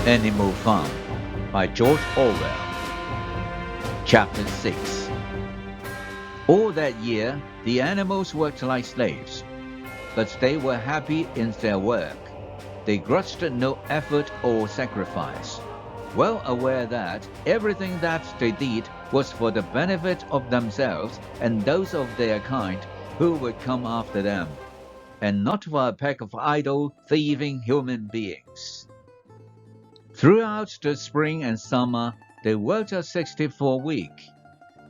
Animal Farm by George Orwell. Chapter 6. All that year, the animals worked like slaves, but they were happy in their work. They grudged no effort or sacrifice, well aware that everything that they did was for the benefit of themselves and those of their kind who would come after them, and not for a pack of idle, thieving human beings. Throughout the spring and summer, they worked a 64-week,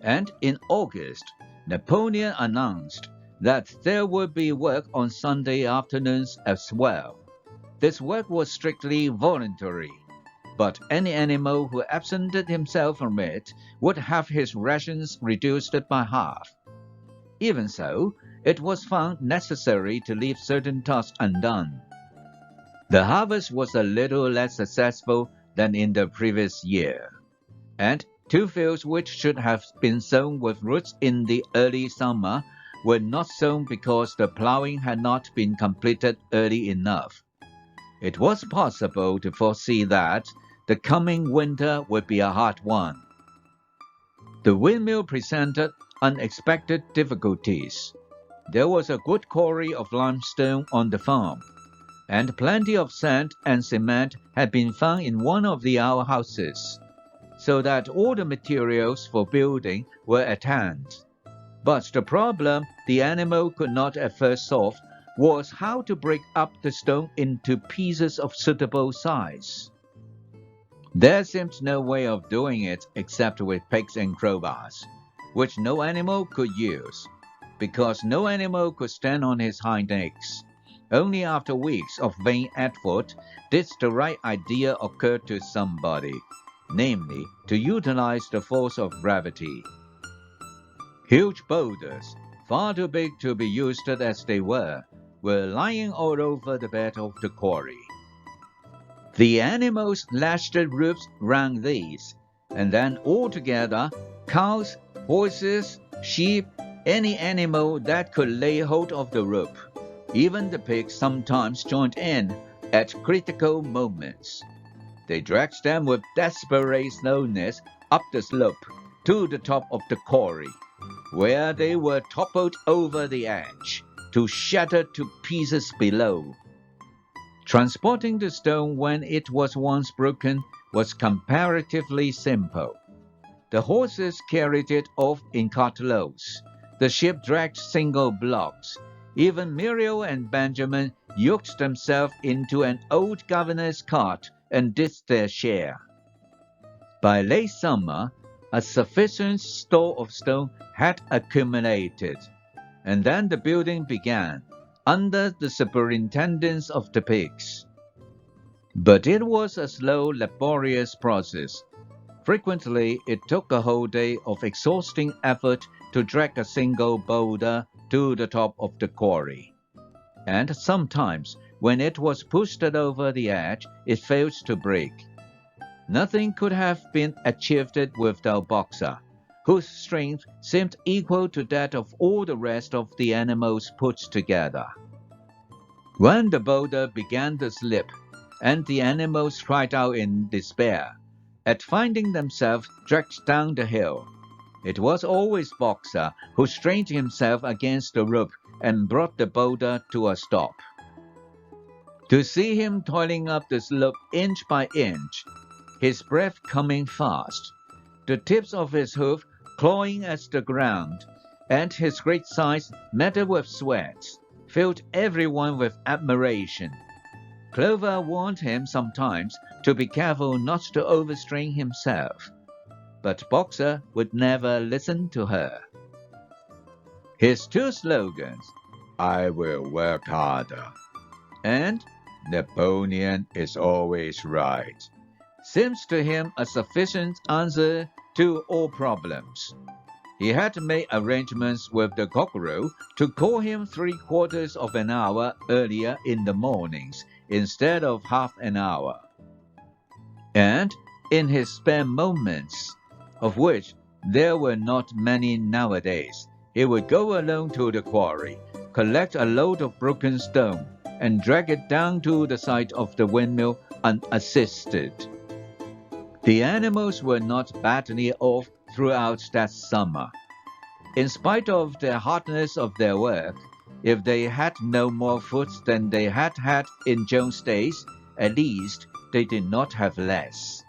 and in August, Napoleon announced that there would be work on Sunday afternoons as well. This work was strictly voluntary, but any animal who absented himself from it would have his rations reduced by half. Even so, it was found necessary to leave certain tasks undone. The harvest was a little less successful than in the previous year, and 2 fields which should have been sown with roots in the early summer were not sown because the plowing had not been completed early enough. It was possible to foresee that the coming winter would be a hard one. The windmill presented unexpected difficulties. There was a good quarry of limestone on the farm, and plenty of sand and cement had been found in one of the outhouses, so that all the materials for building were at hand. But the problem the animal could not at first solve was how to break up the stone into pieces of suitable size. There seemed no way of doing it except with picks and crowbars, which no animal could use, because no animal could stand on his hind legs. Only after weeks of vain effort did the right idea occur to somebody, namely, to utilize the force of gravity. Huge boulders, far too big to be used as they were lying all over the bed of the quarry. The animals lashed the ropes round these, and then altogether, cows, horses, sheep, any animal that could lay hold of the rope. Even the pigs sometimes joined in at critical moments. They dragged them with desperate slowness up the slope to the top of the quarry, where they were toppled over the edge to shatter to pieces below. Transporting the stone when it was once broken was comparatively simple. The horses carried it off in cartloads. The sheep dragged single blocks. Even Muriel and Benjamin yoked themselves into an old governor's cart and did their share. By late summer, a sufficient store of stone had accumulated, and then the building began, under the superintendence of the pigs. But it was a slow, laborious process. Frequently, it took a whole day of exhausting effort to drag a single boulder to the top of the quarry. And sometimes, when it was pushed over the edge, it failed to break. Nothing could have been achieved without Boxer, whose strength seemed equal to that of all the rest of the animals put together. When the boulder began to slip, and the animals cried out in despair at finding themselves dragged down the hill, it was always Boxer who strained himself against the rope and brought the boulder to a stop. To see him toiling up the slope inch by inch, his breath coming fast, the tips of his hoof clawing at the ground, and his great size matted with sweat, filled everyone with admiration. Clover warned him sometimes to be careful not to overstrain himself, but Boxer would never listen to her. His 2 slogans, "I will work harder," and "Napoleon is always right," seems to him a sufficient answer to all problems. He had made arrangements with the cockerel to call him 3/4 of an hour earlier in the mornings instead of half an hour. And in his spare moments, of which there were not many nowadays, he would go alone to the quarry, collect a load of broken stone, and drag it down to the side of the windmill unassisted. The animals were not badly off throughout that summer. In spite of the hardness of their work, if they had no more food than they had had in Jones' days, at least they did not have less.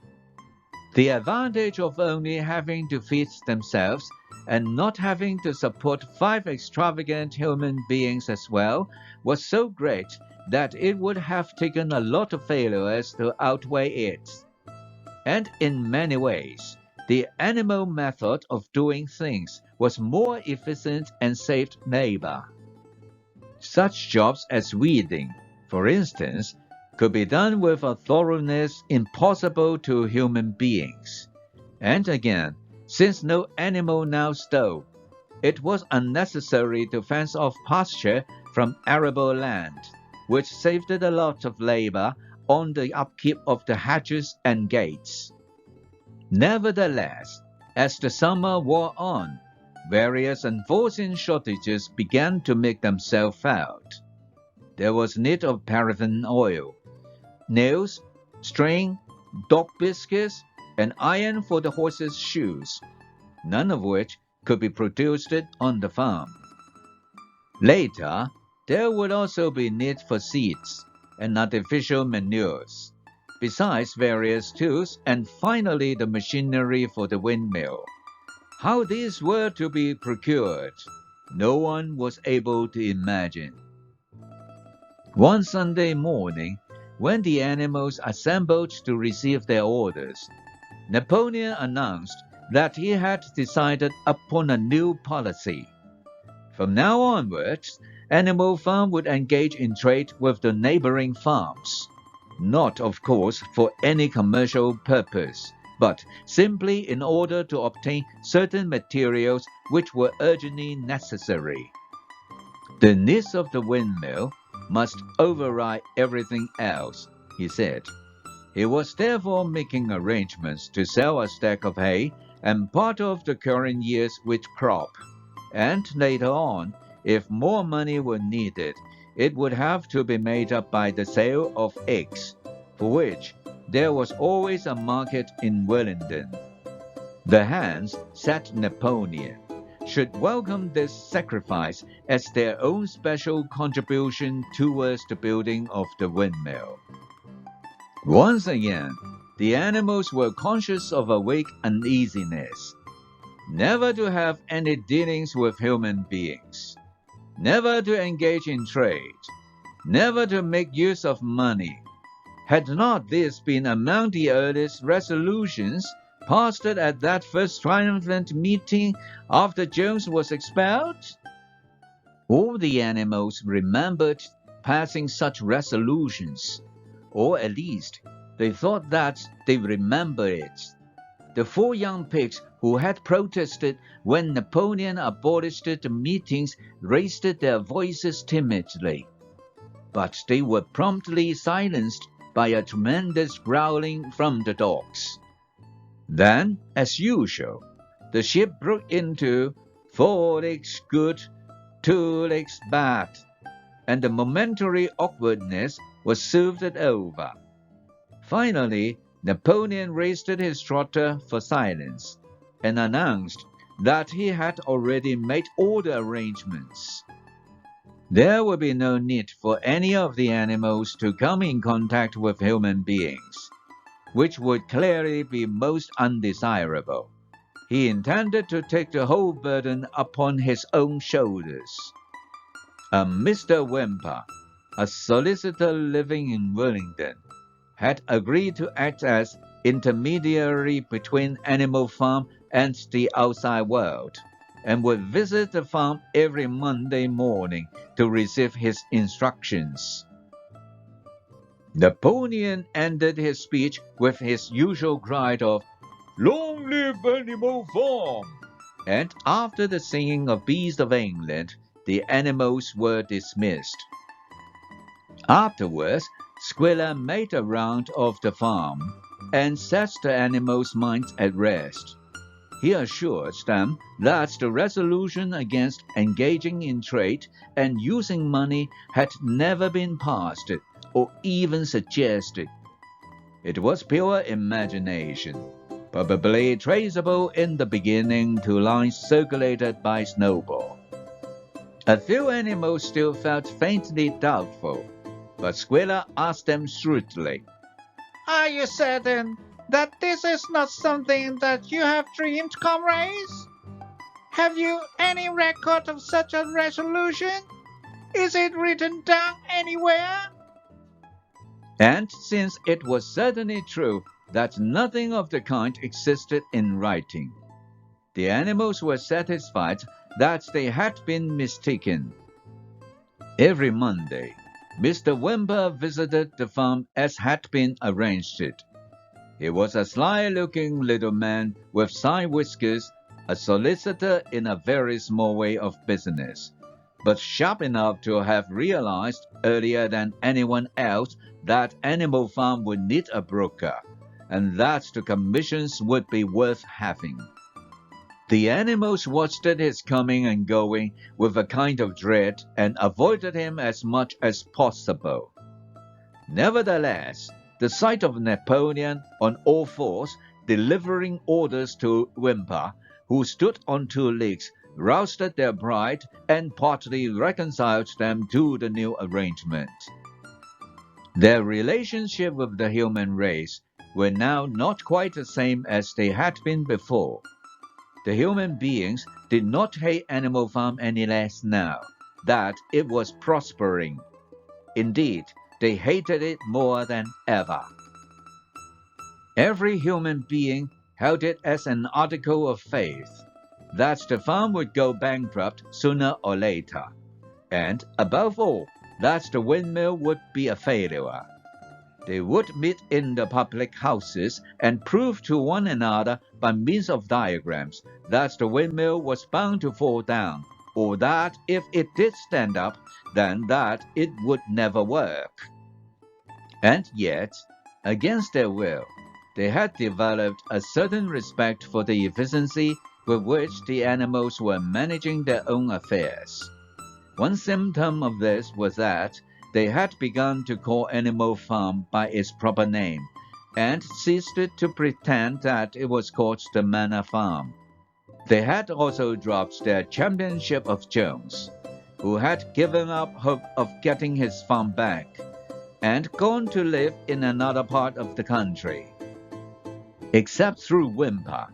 The advantage of only having to feed themselves and not having to support 5 extravagant human beings as well was so great that it would have taken a lot of failures to outweigh it. And in many ways, the animal method of doing things was more efficient and saved labor. Such jobs as weeding, for instance, could be done with a thoroughness impossible to human beings. And again, since no animal now stole, it was unnecessary to fence off pasture from arable land, which saved a lot of labor on the upkeep of the hedges and gates. Nevertheless, as the summer wore on, various unforeseen shortages began to make themselves felt. There was need of paraffin oil, nails, string, dog biscuits, and iron for the horses' shoes, none of which could be produced on the farm. Later, there would also be need for seeds and artificial manures, besides various tools and finally the machinery for the windmill. How these were to be procured, no one was able to imagine. One Sunday morning, when the animals assembled to receive their orders, Napoleon announced that he had decided upon a new policy. From now onwards, Animal Farm would engage in trade with the neighboring farms, not, of course, for any commercial purpose, but simply in order to obtain certain materials which were urgently necessary. The needs of the windmill must override everything else, he said. He was therefore making arrangements to sell a stack of hay and part of the current year's wheat crop, and later on, if more money were needed, it would have to be made up by the sale of eggs, for which there was always a market in Wellington. The hands, said Napoleon, should welcome this sacrifice as their own special contribution towards the building of the windmill. Once again, the animals were conscious of a vague uneasiness. Never to have any dealings with human beings, never to engage in trade, never to make use of money. Had not this been among the earliest resolutions passed at that first triumphant meeting after Jones was expelled? All the animals remembered passing such resolutions, or at least they thought that they remembered it. The 4 young pigs who had protested when Napoleon abolished the meetings raised their voices timidly, but they were promptly silenced by a tremendous growling from the dogs. Then, as usual, the ship broke into 4 legs good, 2 legs bad, and the momentary awkwardness was soothed over. Finally, Napoleon raised his trotter for silence and announced that he had already made all the arrangements. There would be no need for any of the animals to come in contact with human beings, which would clearly be most undesirable. He intended to take the whole burden upon his own shoulders. Mr. Whymper, a solicitor living in Wellington, had agreed to act as intermediary between Animal Farm and the outside world, and would visit the farm every Monday morning to receive his instructions. Napoleon ended his speech with his usual cry of, "Long live Animal Farm!" And after the singing of Beasts of England, the animals were dismissed. Afterwards, Squealer made a round of the farm and set the animals' minds at rest. He assured them that the resolution against engaging in trade and using money had never been passed or even suggested. It was pure imagination, probably traceable in the beginning to lines circulated by Snowball. A few animals still felt faintly doubtful, but Squealer asked them shrewdly, Are you certain that this is not something that you have dreamed, comrades? Have you any record of such a resolution? Is it written down anywhere? And since it was certainly true that nothing of the kind existed in writing, the animals were satisfied that they had been mistaken. Every Monday, Mr. Wimper visited the farm as had been arranged. He was a sly-looking little man with side whiskers, a solicitor in a very small way of business, but sharp enough to have realized earlier than anyone else that Animal Farm would need a broker, and that the commissions would be worth having. The animals watched his coming and going with a kind of dread and avoided him as much as possible. Nevertheless, the sight of Napoleon on all fours delivering orders to Wimper, who stood on two legs, roused their pride and partly reconciled them to the new arrangement. Their relationship with the human race were now not quite the same as they had been before. The human beings did not hate Animal Farm any less now that it was prospering. Indeed, they hated it more than ever. Every human being held it as an article of faith that the farm would go bankrupt sooner or later, and above all, that the windmill would be a failure. They would meet in the public houses and prove to one another by means of diagrams that the windmill was bound to fall down, or that if it did stand up, then that it would never work. And yet, against their will, they had developed a certain respect for the efficiency with which the animals were managing their own affairs. One symptom of this was that they had begun to call Animal Farm by its proper name, and ceased to pretend that it was called the Manor Farm. They had also dropped their championship of Jones, who had given up hope of getting his farm back, and gone to live in another part of the country. Except through Wimper,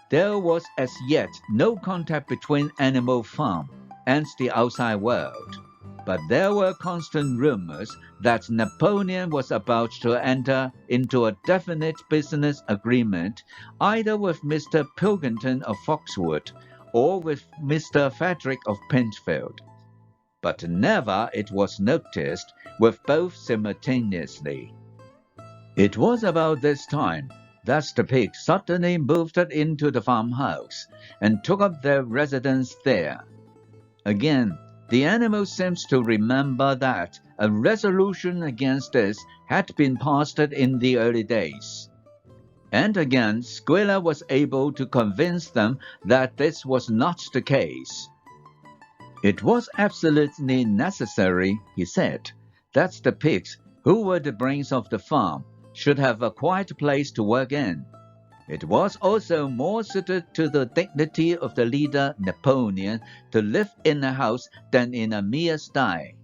there was as yet no contact between Animal Farm and the outside world. But there were constant rumors that Napoleon was about to enter into a definite business agreement either with Mr. Pilkington of Foxwood or with Mr. Frederick of Pinchfield. But never, it was noticed, with both simultaneously. It was about this time that the pigs suddenly moved into the farmhouse and took up their residence there. Again, the animal seems to remember that a resolution against this had been passed in the early days. And again, Squealer was able to convince them that this was not the case. It was absolutely necessary, he said, that the pigs, who were the brains of the farm, should have a quiet place to work in. It was also more suited to the dignity of the leader Napoleon to live in a house than in a mere sty.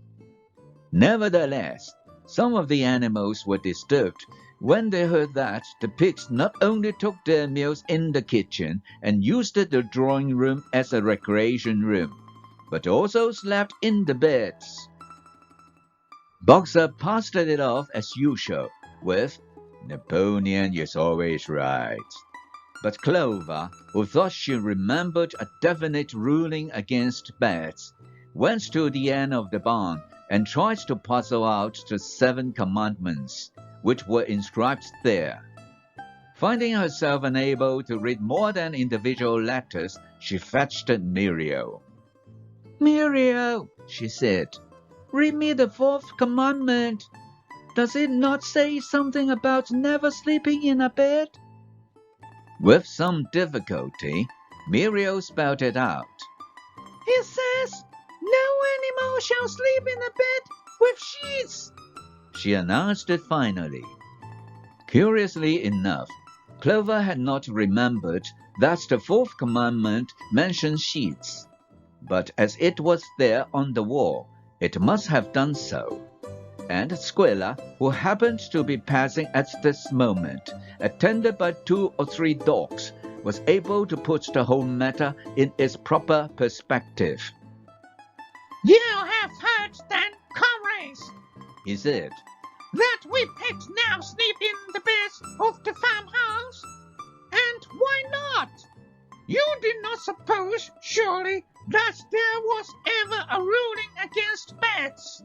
Nevertheless, some of the animals were disturbed when they heard that the pigs not only took their meals in the kitchen and used the drawing room as a recreation room, but also slept in the beds. Boxer passed it off as usual with, "Napoleon is always right." But Clover, who thought she remembered a definite ruling against beds, went to the end of the barn and tried to puzzle out the 7 commandments, which were inscribed there. Finding herself unable to read more than individual letters, she fetched Muriel. "Muriel," she said, "read me the 4th commandment. Does it not say something about never sleeping in a bed?" With some difficulty, Muriel spelled it out. "It says, 'No animal shall sleep in a bed with sheets,'" she announced it finally. Curiously enough, Clover had not remembered that the fourth commandment mentioned sheets, but as it was there on the wall, it must have done so. And Squilla, who happened to be passing at this moment, attended by 2 or 3 dogs, was able to put the whole matter in its proper perspective. You have heard then, comrades, he said, that we pigs now sleep in the beds of the farmhouse. And why not? You did not suppose, surely, that there was ever a ruling against beds.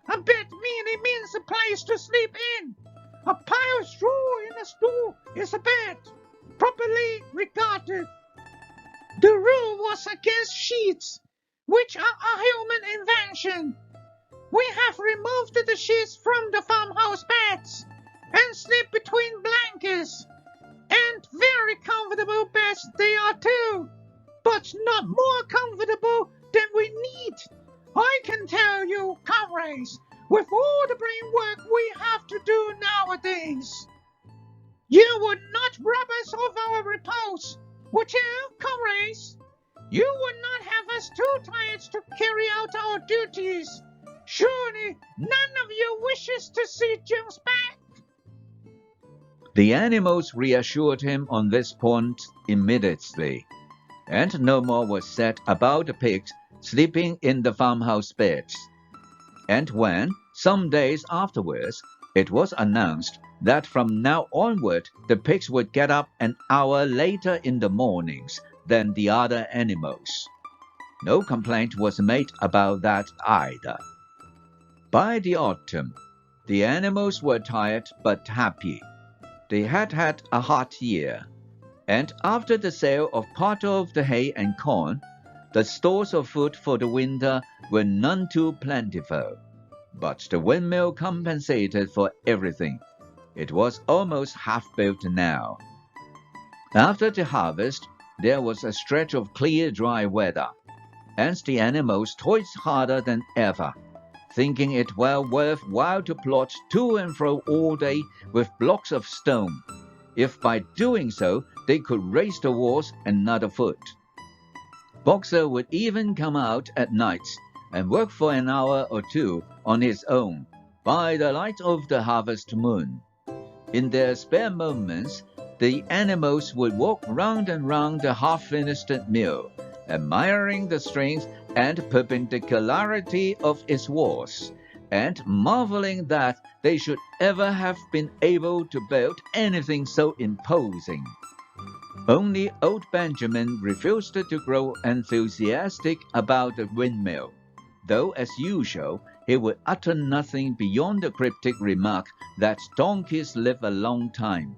A bed merely means a place to sleep in. A pile of straw in a stool is a bed, properly regarded. The rule was against sheets, which are a human invention. We have removed the sheets from the farmhouse beds and sleep between blankets. And very comfortable beds they are too, but not more comfortable than we need. I can tell you, comrades, with all the brain work we have to do nowadays. You would not rob us of our repose, would you, comrades? You would not have us too tired to carry out our duties. Surely none of you wishes to see Jim's back. The animals reassured him on this point immediately, and no more was said about the pigs sleeping in the farmhouse beds. And when, some days afterwards, it was announced that from now onward the pigs would get up an hour later in the mornings than the other animals, no complaint was made about that either. By the autumn, the animals were tired but happy. They had had a hot year, and after the sale of part of the hay and corn, the stores of food for the winter were none too plentiful. But the windmill compensated for everything. It was almost half-built now. After the harvest, there was a stretch of clear, dry weather, and the animals toiled harder than ever, thinking it well worth while to plod to and fro all day with blocks of stone, if by doing so they could raise the walls another foot. Boxer would even come out at night and work for an hour or 2 on his own by the light of the harvest moon. In their spare moments, the animals would walk round and round the half-finished mill, admiring the strength and perpendicularity of its walls, and marveling that they should ever have been able to build anything so imposing. Only old Benjamin refused to grow enthusiastic about the windmill, though as usual he would utter nothing beyond the cryptic remark that donkeys live a long time.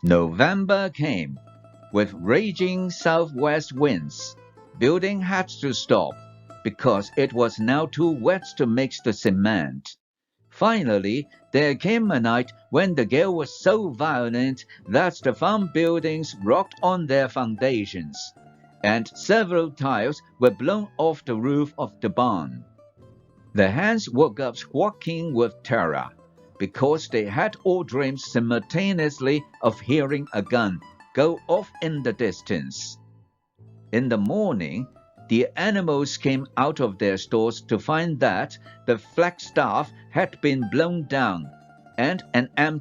November came, with raging southwest winds. Building had to stop, because it was now too wet to mix the cement. Finally, there came a night when the gale was so violent that the farm buildings rocked on their foundations, and several tiles were blown off the roof of the barn. The hens woke up squawking with terror, because they had all dreamed simultaneously of hearing a gun go off in the distance. In the morning, the animals came out of their stores to find that the flagstaff had been blown down, and an elm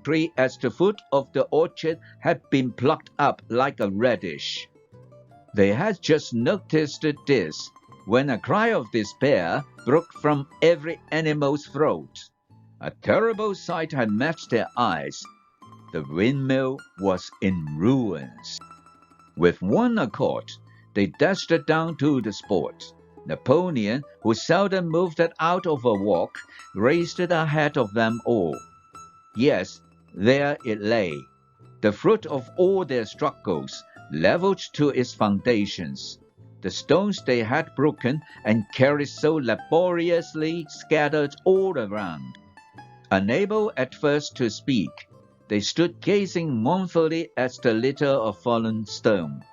tree at the foot of the orchard had been plucked up like a radish. They had just noticed this when a cry of despair broke from every animal's throat. A terrible sight had met their eyes. The windmill was in ruins. With one accord, they dashed down to the spot. Napoleon, who seldom moved out of a walk, raised it ahead of them all. Yes, there it lay, the fruit of all their struggles, leveled to its foundations. The stones they had broken and carried so laboriously scattered all around. Unable at first to speak, they stood gazing mournfully at the litter of fallen stone.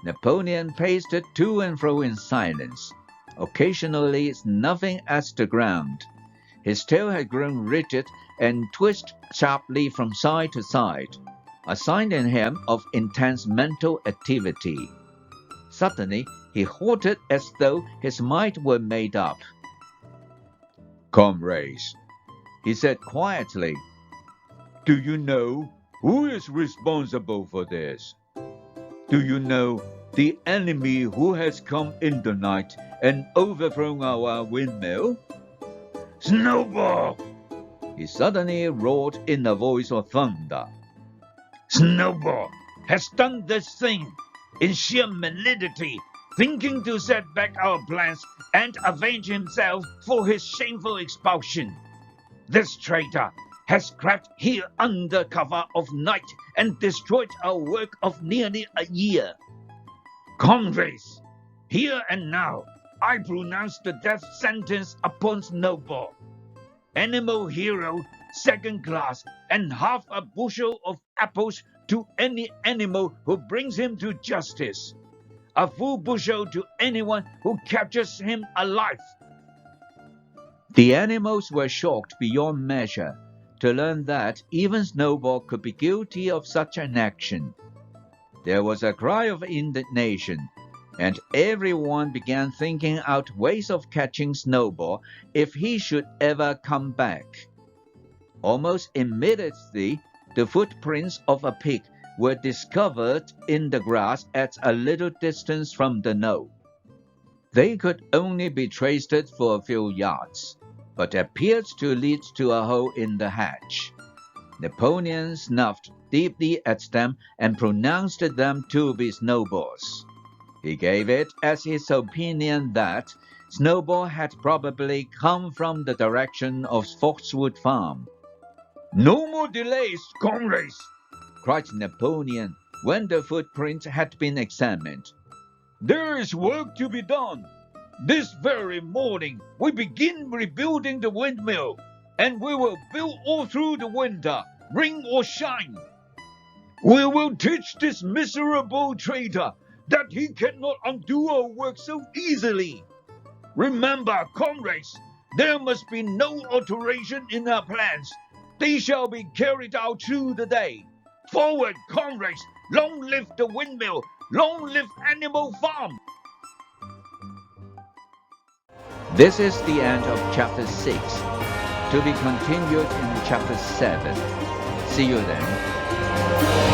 Napoleon paced to and fro in silence, occasionally snuffing at the ground. His tail had grown rigid and twisted sharply from side to side, a sign in him of intense mental activity. Suddenly, he halted as though his mind were made up. "Comrades," he said quietly, "do you know who is responsible for this? Do you know the enemy who has come in the night and overthrown our windmill? Snowball!" He suddenly roared in a voice of thunder. "Snowball has done this thing in sheer malignity, thinking to set back our plans and avenge himself for his shameful expulsion. This traitor has crept here under cover of night and destroyed our work of nearly a year. Comrades, here and now, I pronounce the death sentence upon Snowball. Animal hero, second class, and half a bushel of apples to any animal who brings him to justice. A full bushel to anyone who captures him alive." The animals were shocked beyond measure to learn that even Snowball could be guilty of such an action. There was a cry of indignation, and everyone began thinking out ways of catching Snowball if he should ever come back. Almost immediately, the footprints of a pig were discovered in the grass at a little distance from the knoll. They could only be traced for a few yards, but appeared to lead to a hole in the hedge. Napoleon snuffed deeply at them and pronounced them to be snowballs. He gave it as his opinion that Snowball had probably come from the direction of Foxwood Farm. "No more delays, comrades!" cried Napoleon when the footprints had been examined. "There is work to be done. This very morning we begin rebuilding the windmill, and we will build all through the winter, rain or shine. We will teach this miserable traitor that he cannot undo our work so easily. Remember, comrades, there must be no alteration in our plans. They shall be carried out through the day. Forward, comrades! Long live the windmill! Long live Animal Farm!" This is the end of Chapter 6, to be continued in Chapter 7. See you then.